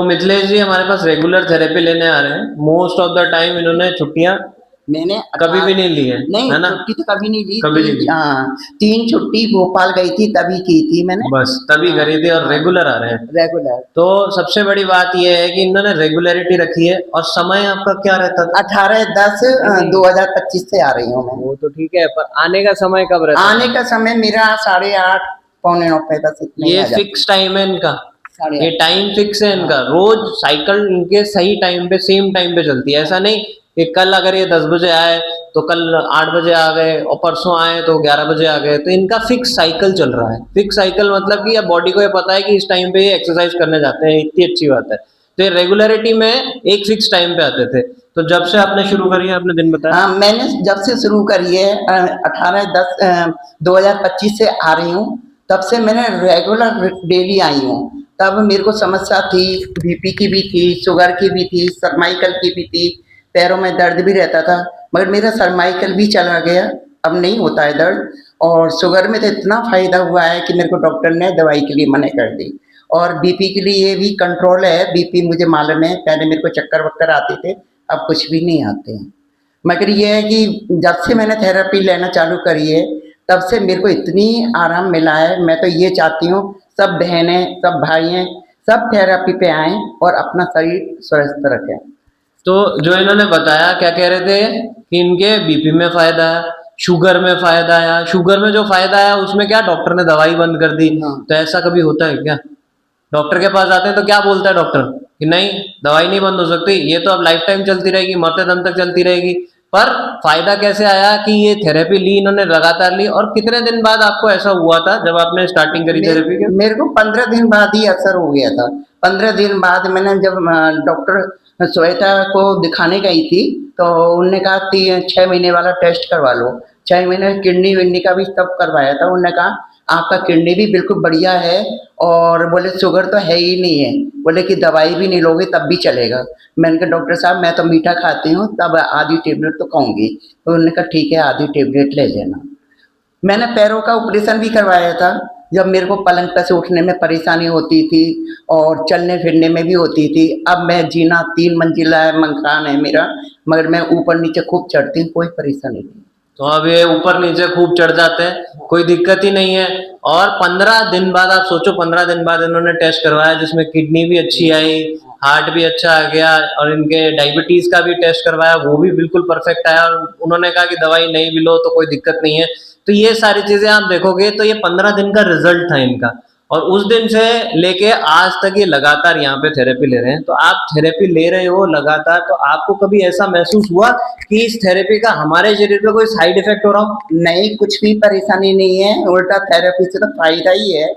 मिथिलेश जी हमारे पास regular therapy लेने आ रहे हैं। मोस्ट ऑफ द टाइम इन्होंने छुट्टियां मैंने कभी भी नहीं ली है, नहीं, है ना? छुट्टी तो कभी नहीं ली। कभी नहीं ली। 3 छुट्टी भोपाल गई थी तभी की थी मैंने। बस तभी करी थी और रेगुलर आ रहे हैं। रेगुलर तो सबसे बड़ी बात यह है कि इन्होंने रेगुलरिटी रखी है। और समय आपका क्या रहता था? 18/10/2025 से आ रही हूँ मैं। वो तो ठीक है, पर आने का समय कब रहता आने था? का समय मेरा 8:30 पौने 9 पे बस इतना ही ये आ जाता। फिक्स टाइम है इनका, साढ़े ये आठ। टाइम फिक्स है इनका। रोज साइकिल इनके सही टाइम पे सेम टाइम पे चलती है। ऐसा नहीं कि कल अगर ये 10 बजे आए तो कल 8 बजे आ गए और परसों आए तो 11 बजे आ गए। तो इनका फिक्स साइकिल चल रहा है। फिक्स साइकिल मतलब कि अब बॉडी को ये पता है कि इस टाइम पे ये एक्सरसाइज करने जाते हैं। इतनी अच्छी बात है। तो ये रेगुलरिटी में एक फिक्स टाइम पे आते थे। तो जब से आपने शुरू करी है, आपने दिन बताया? हाँ, मैंने जब से शुरू करी है 18/10/2025 से आ रही हूँ, तब से मैंने रेगुलर डेली आई हूँ। तब मेरे को समस्या थी, बीपी की भी थी, शुगर की भी थी, सर्वाइकल की भी थी, पैरों में दर्द भी रहता था। मगर मेरा सर्वाइकल भी चला गया, अब नहीं होता है दर्द। और शुगर में तो इतना फायदा हुआ है कि मेरे को डॉक्टर ने दवाई के लिए मना कर दी। और बीपी के लिए भी कंट्रोल है। बीपी मुझे मालूम है, पहले मेरे को चक्कर वक्कर आते थे, अब कुछ भी नहीं आते हैं। मगर ये है कि जब से मैंने थेरेपी लेना चालू करी है, तब से मेरे को इतनी आराम मिला है। मैं तो ये चाहती हूँ सब बहनें, सब भाइयों, सब थेरेपी पे आएँ और अपना शरीर स्वस्थ रखें। तो जो इन्होंने बताया, क्या कह रहे थे कि इनके बीपी में फायदा है, शुगर में फायदा आया। शुगर में जो फायदा आया उसमें क्या डॉक्टर ने दवाई बंद कर दी। हाँ। तो ऐसा कभी होता है क्या? डॉक्टर के पास जाते हैं तो क्या बोलता है डॉक्टर कि नहीं, दवाई नहीं बंद हो सकती, ये तो अब लाइफ टाइम चलती रहेगी, मरते दम तक चलती रहेगी। पर फायदा कैसे आया कि ये थेरेपी ली इन्होंने, लगातार ली। और कितने दिन बाद आपको ऐसा हुआ था जब आपने स्टार्टिंग करी थेरेपी के? मेरे को 15 दिन बाद ही असर हो गया था। 15 दिन बाद मैंने जब डॉक्टर श्वेता को दिखाने गई थी, तो उन्होंने कहा 6 महीने वाला टेस्ट करवा लो। 6 महीने किडनी विडनी का भी सब करवाया था। उन्होंने कहा आपका किडनी भी बिल्कुल बढ़िया है, और बोले शुगर तो है ही नहीं है, बोले कि दवाई भी नहीं लोगे तब भी चलेगा। मैंने कहा डॉक्टर साहब मैं तो मीठा खाती हूँ, तब आधी टेबलेट तो खाऊंगी। तो उन्होंने कहा ठीक है, आधी टेबलेट ले लेना। मैंने पैरों का ऑपरेशन भी करवाया था, जब मेरे को पलंग पर से उठने में परेशानी होती थी और चलने फिरने में भी होती थी। अब मैं जीना 3 मंजिला है, मकान है मेरा, मगर मैं ऊपर नीचे खूब चढ़ती हूँ, कोई परेशानी नहीं। तो अब ये ऊपर नीचे खूब चढ़ जाते हैं, कोई दिक्कत ही नहीं है। और 15 दिन बाद आप सोचो, 15 दिन बाद इन्होंने टेस्ट करवाया जिसमें किडनी भी अच्छी आई, हार्ट भी अच्छा आ गया, और इनके डायबिटीज का भी टेस्ट करवाया, वो भी बिल्कुल परफेक्ट आया। और उन्होंने कहा कि दवाई नहीं भी लो तो कोई दिक्कत नहीं है। तो ये सारी चीजें आप देखोगे तो ये 15 दिन का रिजल्ट था इनका। और उस दिन से लेके आज तक ये लगातार यहाँ पे थेरेपी ले रहे हैं। तो आप थेरेपी ले रहे हो लगातार, तो आपको कभी ऐसा महसूस हुआ कि इस थेरेपी का हमारे शरीर पे कोई साइड इफेक्ट हो रहा हो? नहीं, कुछ भी परेशानी नहीं है, उल्टा थेरेपी से तो फायदा ही है।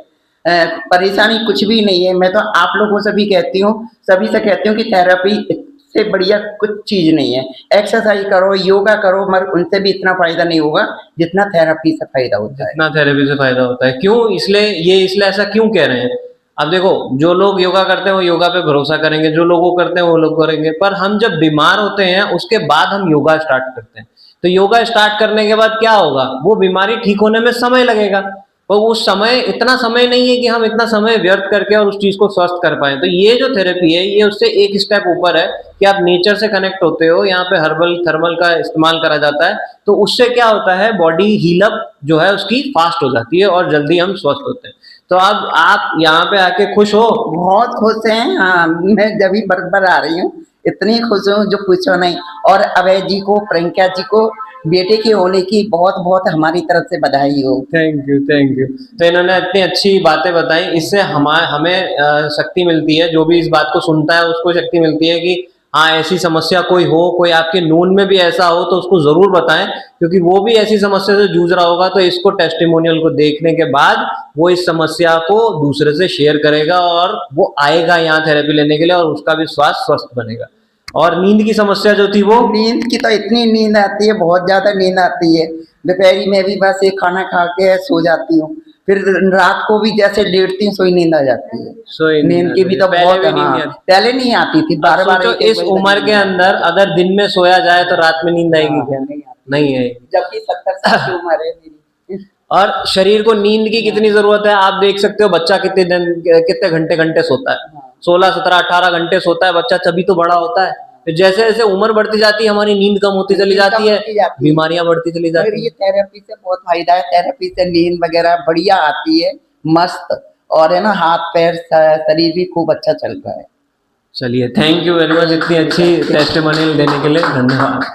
परेशानी कुछ भी नहीं है। मैं तो आप लोगों से भी कहती हूँ, सभी से कहती हूँ कि थेरेपी से बढ़िया कुछ चीज नहीं है। एक्सरसाइज करो, योगा करो, मगर उनसे भी इतना फायदा नहीं होगा जितना थेरेपी से फायदा होता है। जितना थेरेपी से फायदा होता है। क्यों? इसलिए ऐसा क्यों कह रहे हैं? अब देखो, जो लोग योगा करते हैं वो योगा पे भरोसा करेंगे, जो लोग वो करते हैं वो लोग करेंगे। पर हम जब बीमार होते हैं उसके बाद हम योगा स्टार्ट करते हैं। तो योगा स्टार्ट करने के बाद क्या होगा? वो बीमारी ठीक होने में समय लगेगा, और उस समय इतना समय नहीं है कि हम इतना समय व्यर्थ करके और उस चीज को स्वस्थ कर पाए। तो ये जो थेरेपी है ये उससे एक स्टेप ऊपर है कि आप नेचर से कनेक्ट होते हो। यहाँ पे हर्बल थर्मल का इस्तेमाल करा जाता है। तो उससे क्या होता है, बॉडी हीलअप जो है उसकी फास्ट हो जाती है और जल्दी हम स्वस्थ होते हैं। तो अब आप यहाँ पे आके खुश हो? बहुत खुश हैं। हाँ, मैं जब भी बरबर आ रही हूँ इतनी खुश हूँ जो पूछो नहीं। और अभय जी को, प्रियंका जी को बेटे के होने की बहुत बहुत हमारी तरफ से बधाई हो। Thank you, thank you. तो इन्होंने इतनी अच्छी बातें बताई, इससे हमें शक्ति मिलती है। जो भी इस बात को सुनता है उसको शक्ति मिलती है कि हाँ, ऐसी समस्या कोई हो, कोई आपके नून में भी ऐसा हो तो उसको जरूर बताएं, क्योंकि वो भी ऐसी समस्या से जूझ रहा होगा। तो इसको टेस्टिमोनियल को देखने के बाद वो इस समस्या को दूसरे से शेयर करेगा और वो आएगा यहाँ थेरेपी लेने के लिए, और उसका भी स्वास्थ्य स्वस्थ बनेगा। और नींद की समस्या जो थी वो? नींद की तो इतनी नींद आती है, बहुत ज्यादा नींद आती है। दोपहरी में भी बस एक खाना खा के सो जाती हूँ, फिर रात को भी जैसे लेटती हूँ सोई नींद आ जाती है। सोई नींद नींद की भी तो पहले बहुत, भी नींद नहीं हाँ, आती। पहले नहीं आती थी, अब बार बार सोचो, इस उम्र के अंदर अगर दिन में सोया जाए तो रात में नींद आएगी क्या? नहीं आती। नहीं आएगी। जबकि 70 साल की उम्र है मेरी। और शरीर को नींद की कितनी जरूरत है आप देख सकते हो, बच्चा कितने घंटे सोता है, 16 17 18 घंटे सोता है बच्चा, तभी तो बड़ा होता है। तो जैसे जैसे उम्र बढ़ती जाती है हमारी नींद कम होती चली जाती है, बीमारियां बढ़ती चली मगर जाती ये है। थेरेपी से बहुत फायदा है, थेरेपी से नींद वगैरह बढ़िया आती है, मस्त। और है ना, हाथ पैर शरीर भी खूब अच्छा चल रहा है। चलिए, थैंक यू वेरी मच इतनी अच्छी टेस्टिमोनियल देने के लिए, धन्यवाद।